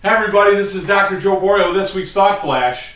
Hi everybody, this is Dr. Joe Borio, this week's Thought Flash.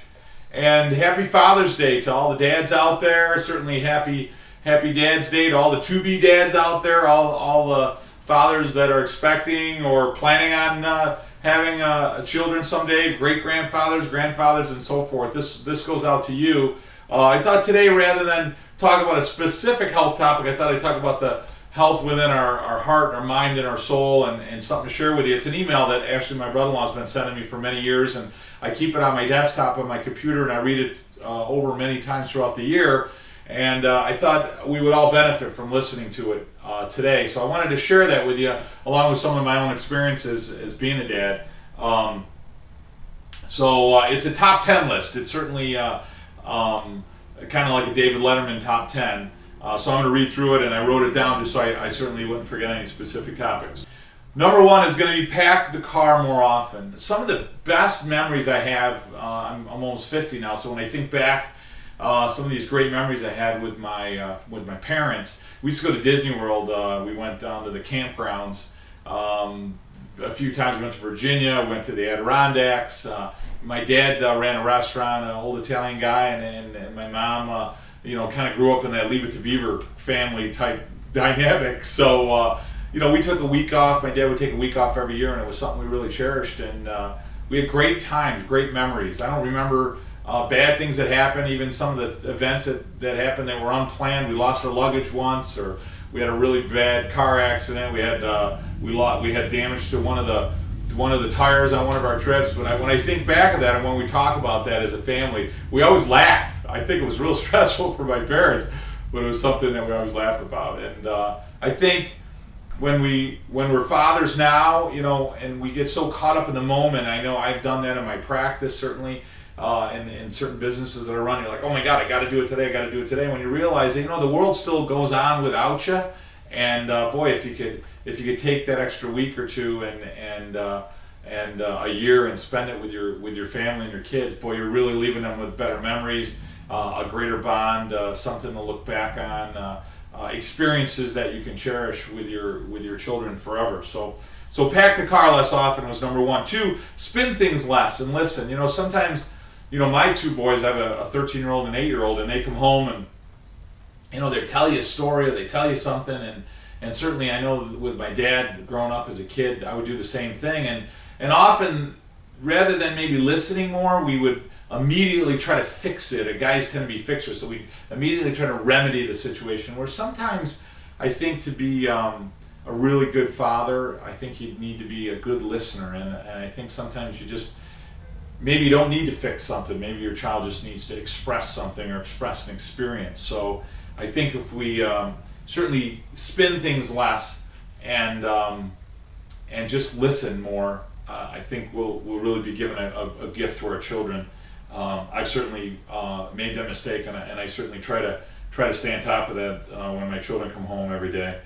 And happy Father's Day to all the dads out there. Certainly happy Dad's Day to all the to-be dads out there, all the fathers that are expecting or planning on having children someday, great-grandfathers, grandfathers, and so forth. This goes out to you. I thought today, rather than talk about a specific health topic, I thought I'd talk about the health within our heart, our mind, and our soul, and something to share with you. It's an email that actually my brother-in-law has been sending me for many years, and I keep it on my desktop on my computer, and I read it over many times throughout the year. And I thought we would all benefit from listening to it today. So I wanted to share that with you, along with some of my own experiences as being a dad. So it's a top 10 list. It's certainly kind of like a David Letterman top 10. So I'm going to read through it, and I wrote it down just so I certainly wouldn't forget any specific topics. Number one is going to be pack the car more often. Some of the best memories I have, I'm almost 50 now, so when I think back, some of these great memories I had with my parents. We used to go to Disney World. We went down to the campgrounds. A few times we went to Virginia, went to the Adirondacks. My dad ran a restaurant, an old Italian guy, and my mom kind of grew up in that Leave It to Beaver family type dynamic. So, we took a week off. My dad would take a week off every year, and it was something we really cherished. And we had great times, great memories. I don't remember bad things that happened, even some of the events that happened that were unplanned. We lost our luggage once, or we had a really bad car accident. We had damage to one of the tires on one of our trips. But when I think back of that, and when we talk about that as a family, we always laugh. I think it was real stressful for my parents, but it was something that we always laugh about. And I think when we're fathers now, and we get so caught up in the moment, I know I've done that in my practice, certainly, in certain businesses that I run, you're like, oh my God, I got to do it today, I got to do it today. When you realize that, the world still goes on without you, and boy, if you could take that extra week or two and a year and spend it with your family and your kids, boy, you're really leaving them with better memories, a greater bond, something to look back on, experiences that you can cherish with your children forever. So pack the car less often was number one. Two, spin things less and listen. Sometimes, my two boys, I have a 13-year-old and an 8-year-old, and they come home and, they tell you a story or they tell you something. And certainly I know with my dad growing up as a kid, I would do the same thing. And often, rather than maybe listening more, we would immediately try to fix it. Guys tend to be fixers, so we immediately try to remedy the situation. Where sometimes I think to be a really good father, I think you need to be a good listener, and I think sometimes maybe you don't need to fix something. Maybe your child just needs to express something or express an experience. So I think if we certainly spin things less and just listen more, I think we'll really be giving a gift to our children. I've certainly made that mistake, and I certainly try to stay on top of that when my children come home every day.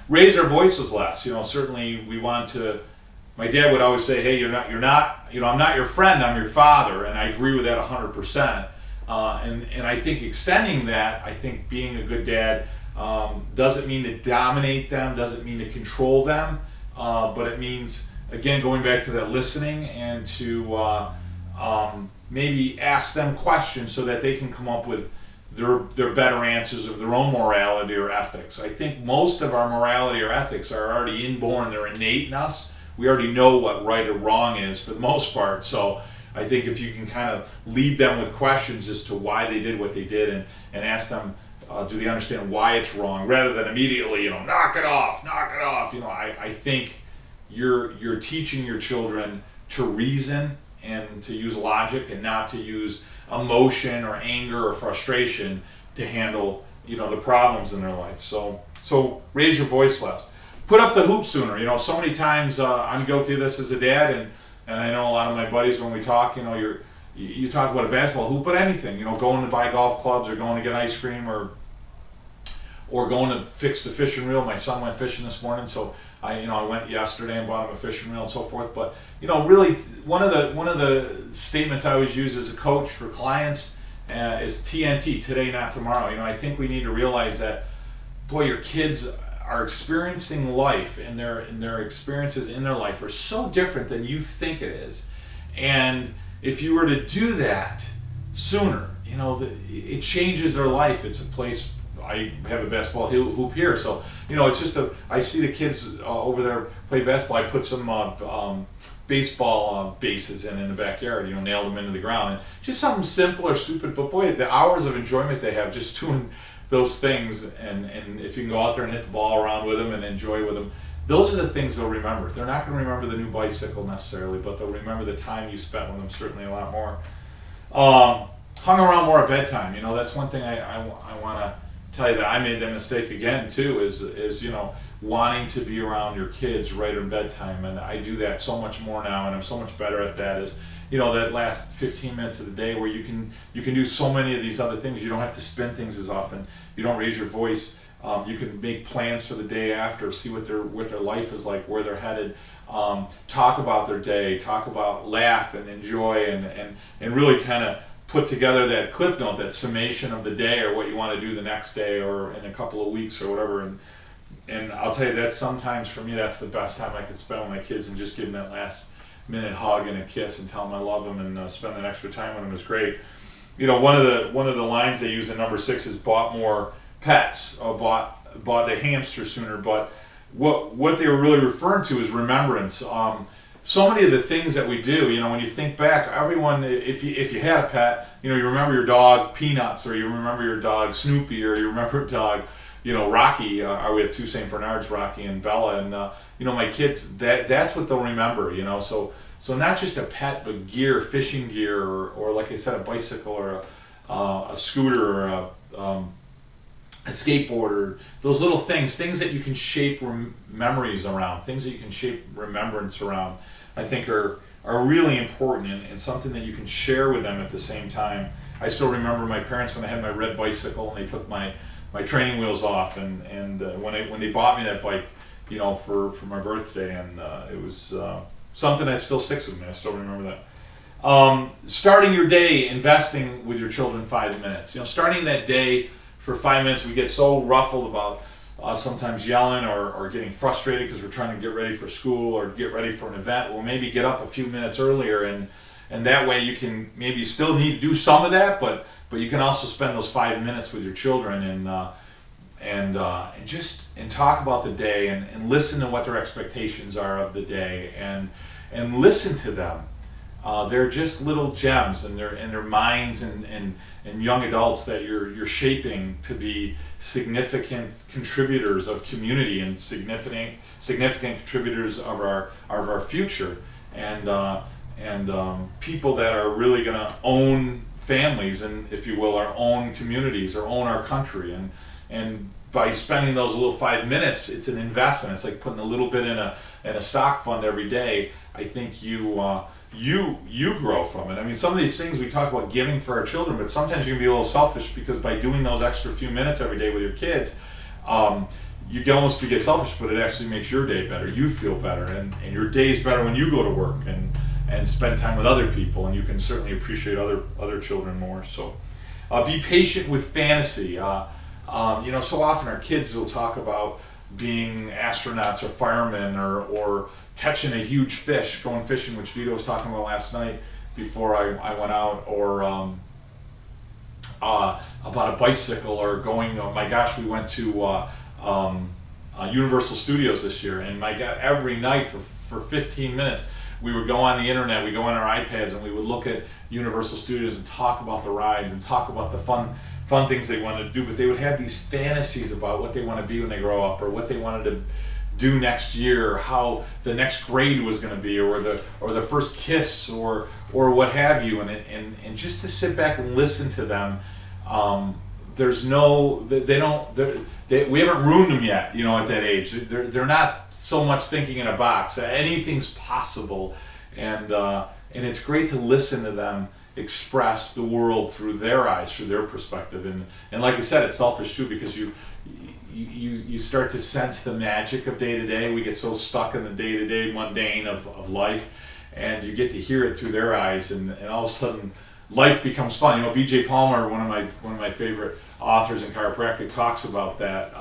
Raise our voices less. Certainly we want to. My dad would always say, "Hey, you're not. I'm not your friend. I'm your father," and I agree with that 100%. And I think extending that, I think being a good dad doesn't mean to dominate them, doesn't mean to control them, but it means, again, going back to that listening and to maybe ask them questions so that they can come up with their better answers of their own morality or ethics. I think most of our morality or ethics are already inborn, they're innate in us. We already know what right or wrong is for the most part. So I think if you can kind of lead them with questions as to why they did what they did and ask them, do they understand why it's wrong, rather than immediately, knock it off. I think you're teaching your children to reason and to use logic and not to use emotion or anger or frustration to handle the problems in their life. So raise your voice less. Put up the hoop sooner. So many times I'm guilty of this as a dad, and I know a lot of my buddies when we talk, you talk about a basketball hoop, but anything, going to buy golf clubs or going to get ice cream or going to fix the fishing reel. My son went fishing this morning, so I went yesterday and bought him a fishing reel and so forth. But really, one of the statements I always use as a coach for clients is TNT, today, not tomorrow. I think we need to realize that, boy, your kids are experiencing life, and their experiences in their life are so different than you think it is. And if you were to do that sooner, it changes their life. It's a place. I have a basketball hoop here, so it's just I see the kids over there play basketball. I put some baseball bases in the backyard, nailed them into the ground, and just something simple or stupid, but boy, the hours of enjoyment they have just doing those things, and if you can go out there and hit the ball around with them and enjoy with them, those are the things they'll remember. They're not going to remember the new bicycle necessarily, but they'll remember the time you spent with them certainly a lot more. Hung around more at bedtime. That's one thing I want to tell you that I made that mistake again too, is wanting to be around your kids right in bedtime, and I do that so much more now, and I'm so much better at that. Is that last 15 minutes of the day where you can do so many of these other things. You don't have to spin things as often. You don't raise your voice. You can make plans for the day after, see what their life is like, where they're headed. Talk about their day. Talk about, laugh and enjoy, and really kind of put together that cliff note, that summation of the day, or what you want to do the next day or in a couple of weeks or whatever. And I'll tell you, that sometimes for me, that's the best time I can spend with my kids, and just give them that last minute hug and a kiss and tell them I love them, and spend that extra time with them is great. One of the lines they use in number 6 is bought more pets, or bought the hamster sooner. But what they were really referring to is remembrance. So many of the things that we do, when you think back, everyone, if you had a pet, you remember your dog Peanuts, or you remember your dog Snoopy, or you remember your dog, Rocky. We have 2 St. Bernards, Rocky and Bella, and my kids, that's what they'll remember. So not just a pet, but gear, fishing gear, or like I said, a bicycle, or a scooter, or a skateboarder. Those little things that you can shape memories around, things that you can shape remembrance around, I think are really important, and something that you can share with them at the same time. I still remember my parents when I had my red bicycle, and they took my training wheels off, and when they bought me that bike, for my birthday, and it was something that still sticks with me. I still remember that. Starting your day, investing with your children 5 minutes. Starting that day for 5 minutes. We get so ruffled about sometimes yelling or getting frustrated because we're trying to get ready for school or get ready for an event. We'll maybe get up a few minutes earlier, and that way you can maybe still need to do some of that, but you can also spend those 5 minutes with your children and talk about the day, and listen to what their expectations are of the day, and listen to them. They're just little gems, and their minds and young adults that you're shaping to be significant contributors of community, and significant contributors of our future, and people that are really going to own families, and if you will, our own communities, or own our country, and by spending those little 5 minutes, it's an investment. It's like putting a little bit in a stock fund every day. I think you grow from it. I mean, some of these things we talk about giving for our children, but sometimes you can be a little selfish, because by doing those extra few minutes every day with your kids, you can almost get selfish, but it actually makes your day better. You feel better, and your day's better when you go to work and spend time with other people, and you can certainly appreciate other children more. So be patient with fantasy. So often our kids will talk about being astronauts or firemen, or catching a huge fish, going fishing, which Vito was talking about last night before I went out, or about a bicycle, or going, oh my gosh, we went to Universal Studios this year, and my God, every night for 15 minutes, we would go on the internet, we go on our iPads, and we would look at Universal Studios and talk about the rides, and talk about the fun things they wanted to do, but they would have these fantasies about what they want to be when they grow up, or what they wanted to do next year, or how the next grade was going to be, or the first kiss, or what have you, and just to sit back and listen to them. We haven't ruined them yet, at that age. They're not so much thinking in a box. Anything's possible, and it's great to listen to them express the world through their eyes, through their perspective, and like I said, it's selfish too, because you start to sense the magic of day to day. We get so stuck in the day to day mundane of life, and you get to hear it through their eyes, and all of a sudden life becomes fun. B.J. Palmer, one of my favorite authors in chiropractic, talks about that.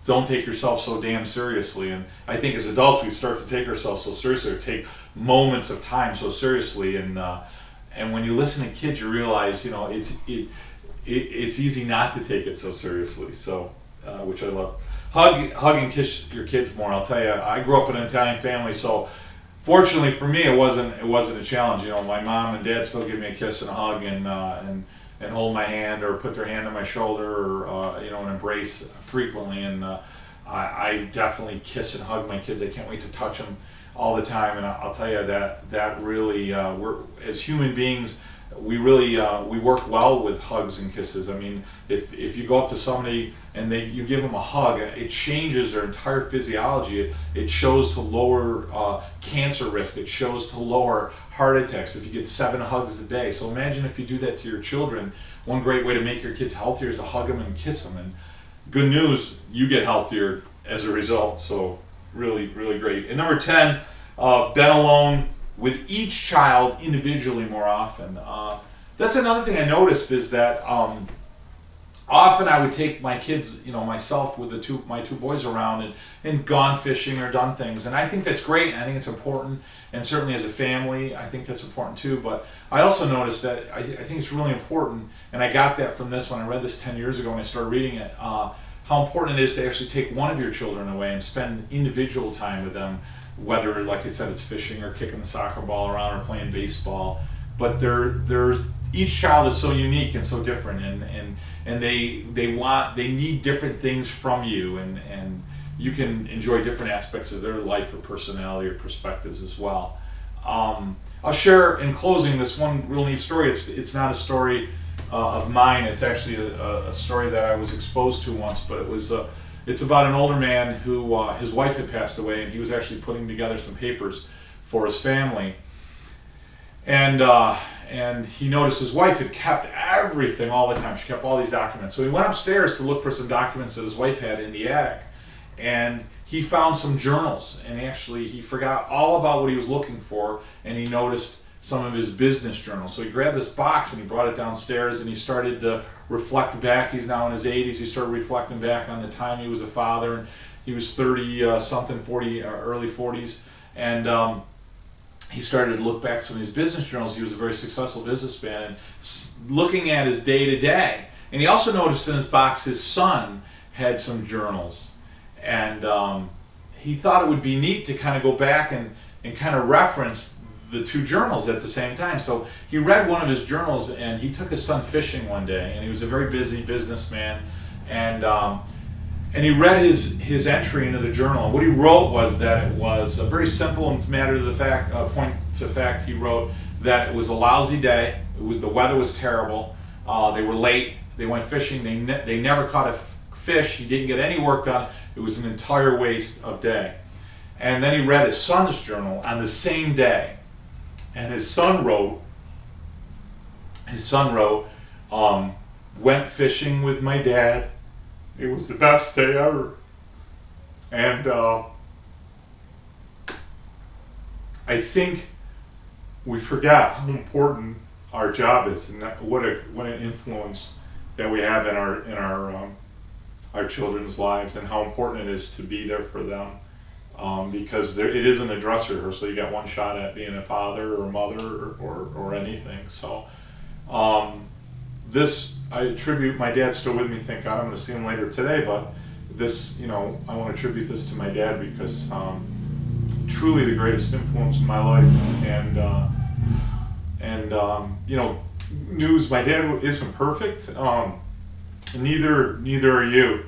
don't take yourself so damn seriously. And I think as adults we start to take ourselves so seriously, or take moments of time so seriously. And when you listen to kids, you realize, you know, it's easy not to take it so seriously. So, which I love. Hug and kiss your kids more. I'll tell you, I grew up in an Italian family, so fortunately for me, it wasn't a challenge. You know, my mom and dad still give me a kiss and a hug, and hold my hand, or put their hand on my shoulder, or you know, an embrace frequently. And I definitely kiss and hug my kids. I can't wait to touch them all the time. And I'll tell you that really, we're, as human beings, we really we work well with hugs and kisses. I mean, if you go up to somebody and you give them a hug, it changes their entire physiology. It shows to lower cancer risk. It shows to lower heart attacks if you get 7 hugs a day. So imagine if you do that to your children. One great way to make your kids healthier is to hug them and kiss them. And good news, you get healthier as a result. So really, really great. And number 10, been alone with each child individually more often. That's another thing I noticed, is that often I would take my kids, you know, myself with my two boys around and gone fishing or done things. And I think that's great, and I think it's important. And certainly as a family, I think that's important too. But I also noticed that I think it's really important, and I got that from this when I read this 10 years ago when I started reading it, how important it is to actually take one of your children away and spend individual time with them, whether, like I said, it's fishing or kicking the soccer ball around or playing baseball. But each child is so unique and so different, and they need different things from you, and you can enjoy different aspects of their life or personality or perspectives as well. I'll share in closing this one real neat story. It's not a story of mine. It's actually a story that I was exposed to once, but it's about an older man who his wife had passed away, and he was actually putting together some papers for his family. And he noticed his wife had kept everything all the time. She kept all these documents. So he went upstairs to look for some documents that his wife had in the attic. And he found some journals. And actually, he forgot all about what he was looking for, and he noticed some of his business journals. So he grabbed this box and he brought it downstairs, and he started to reflect back. He's now in his 80s. He started reflecting back on the time he was a father. And he was 30-something, 40, early 40s. And he started to look back some of his business journals. He was a very successful businessman, and looking at his day-to-day. And he also noticed in his box his son had some journals. And he thought it would be neat to kind of go back and kind of reference the two journals at the same time. So he read one of his journals, and he took his son fishing one day, and he was a very busy businessman. And he read his entry into the journal. And what he wrote was that it was a very simple and point to fact. He wrote that it was a lousy day. The weather was terrible. They were late. They went fishing. They never caught a fish. He didn't get any work done. It was an entire waste of day. And then he read his son's journal on the same day. And his son wrote, went fishing with my dad. It was the best day ever. And I think we forget how important our job is, and what an influence that we have in our children's lives, and how important it is to be there for them. Because it isn't a dress rehearsal. You got one shot at being a father or a mother or anything. So I attribute, my dad's still with me, thank God. I'm going to see him later today, but this, I want to attribute this to my dad, because truly the greatest influence in my life. And news, my dad isn't perfect. Neither are you.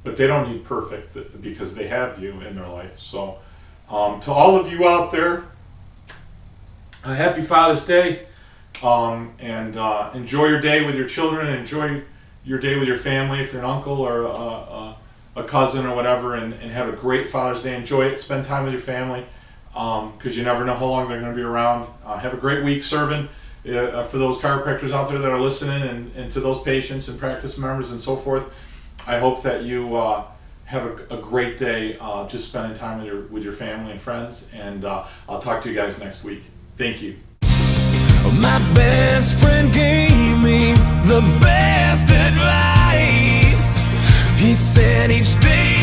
But they don't need perfect, because they have you in their life. So to all of you out there, a happy Father's Day. And enjoy your day with your children, enjoy your day with your family, if you're an uncle or a cousin or whatever, and have a great Father's Day. Enjoy it, spend time with your family, because you never know how long they're going to be around. Have a great week serving for those chiropractors out there that are listening, and to those patients and practice members and so forth. I hope that you have a great day just spending time with your family and friends, and I'll talk to you guys next week. Thank you. My best friend gave me the best advice. He said each day